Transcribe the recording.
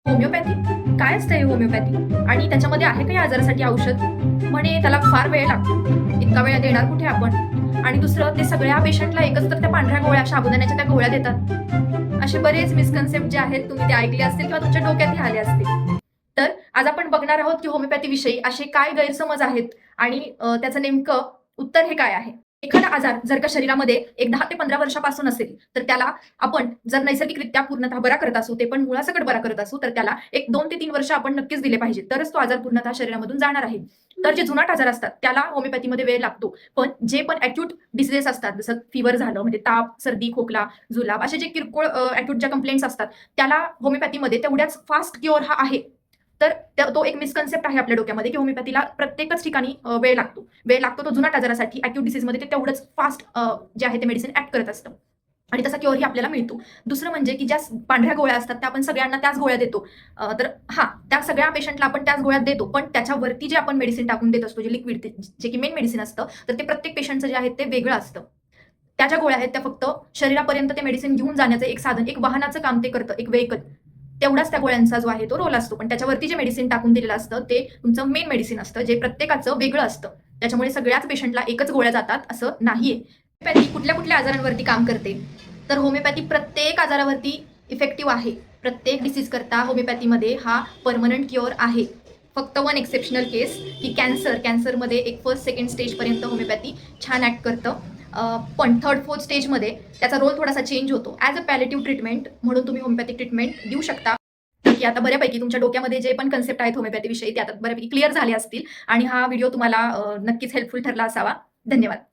Homeopathy? काय असतं हे होमिओपॅथी? आणि त्याच्यामध्ये आहे का या आजारासाठी औषध? म्हणे त्याला फार वेळ लागतो. इतका वेळ देणार कुठे आपण? आणि दुसरं ते सगळ्या पेशंटला एकच तर त्या पांढऱ्या गोळ्या, साबुदाण्याच्या त्या गोळ्या देतात. असे बरेच मिसकन्सेप्ट जे आहेत तुम्ही ते ऐकले असतील किंवा तुमच्या डोक्यातही आले असतील. तर आज आपण बघणार आहोत की होमिओपॅथी विषयी असे काय गैरसमज आहेत आणि त्याचं नेमकं उत्तर हे काय आहे? एखादा आजार जर का शरीरामध्ये एक 10 ते 15 वर्षापासून असेल, तर त्याला आपण जर नैसर्गिकरित्या पूर्णतः बरा करत असू, ते पण मुळासकट बरा करत असू, तर त्याला एक 2 ते 3 वर्ष आपण नक्कीच दिले पाहिजे. तरच तो आजार पूर्णतः शरीरामधून जाणार आहे. तर जे जुनाट आजार असतात, त्याला होमिओपॅथीमध्ये वेळ लागतो. पण जे पण ॲक्यूट डिसीजेस असतात, जसं फीव्हर झालं, म्हणजे ताप, सर्दी, खोकला, जुलाब असे जे किरकोळ ॲक्यूट ज्या कंप्लेंट्स असतात, त्याला होमिओपॅथीमध्ये तेवढ्याच फास्ट क्युअर हा आहे. तर तो एक मिसकन्सेप्ट आहे आपल्या डोक्यामध्ये, की होमिओपॅथीला प्रत्येकच ठिकाणी वेळ लागतो. वेळ लागतो तो जुनाट आजारासाठी. ॲक्यूट डिसीजमध्ये ते तेवढंच फास्ट जे आहे ते मेडिसिन ॲक्ट करत असतं. आणि तसा क्युअरही आपल्याला मिळतो. दुसरं म्हणजे की ज्या पांढऱ्या गोळ्या असतात त्या आपण सगळ्यांना त्याच गोळ्या देतो. तर हां, त्या सगळ्या पेशंटला आपण त्याच गोळ्या देतो. पण त्याच्यावरती जे आपण मेडिसिन टाकून देत असतो, जे लिक्विड जे की मेन मेडिसिन असतं, तर ते प्रत्येक पेशंटचं जे आहे ते वेगळं असतं. त्या ज्या गोळ्या आहेत त्या फक्त शरीरापर्यंत ते मेडिसिन घेऊन जाण्याचं एक साधन, एक वाहनाचं काम ते करतं, एक व्हेइकल. तेवढाच त्या गोळ्यांचा जो आहे तो रोल असतो. पण त्याच्यावरती जे मेडिसिन टाकून दिलेलं असतं ते तुमचं मेन मेडिसिन असतं, जे प्रत्येकाचं वेगळं असतं. त्याच्यामुळे सगळ्याच पेशंटला एकच गोळ्या जातात असं नाहीये. होमिओपॅथी कुठल्या-कुठल्या आजारांवरती काम करते? तर होमिओपॅथी प्रत्येक आजारावरती इफेक्टिव्ह आहे. प्रत्येक डिसीज करता होमिओपॅथीमध्ये हा परमनंट क्युअर आहे. फक्त वन एक्सेप्शनल केस की कॅन्सरमध्ये एक फर्स्ट, सेकंड स्टेजपर्यंत होमिओपॅथी छान ॲक्ट करतं. पण थर्ड, फोर्थ स्टेजमध्ये त्याचा रोल थोडासा चेंज होतो. ॲज अ पॅलेटिव्ह ट्रीटमेंट म्हणून तुम्ही होमिओपॅथिक ट्रीटमेंट देऊ शकता. की आता बऱ्यापैकी तुमच्या डोक्यामध्ये जे पण कन्सेप्ट आहेत होमिओपॅथीविषयी ते आता बऱ्यापैकी क्लिअर झाले असतील आणि हा व्हिडिओ तुम्हाला नक्कीच हेल्पफुल ठरला असावा. धन्यवाद.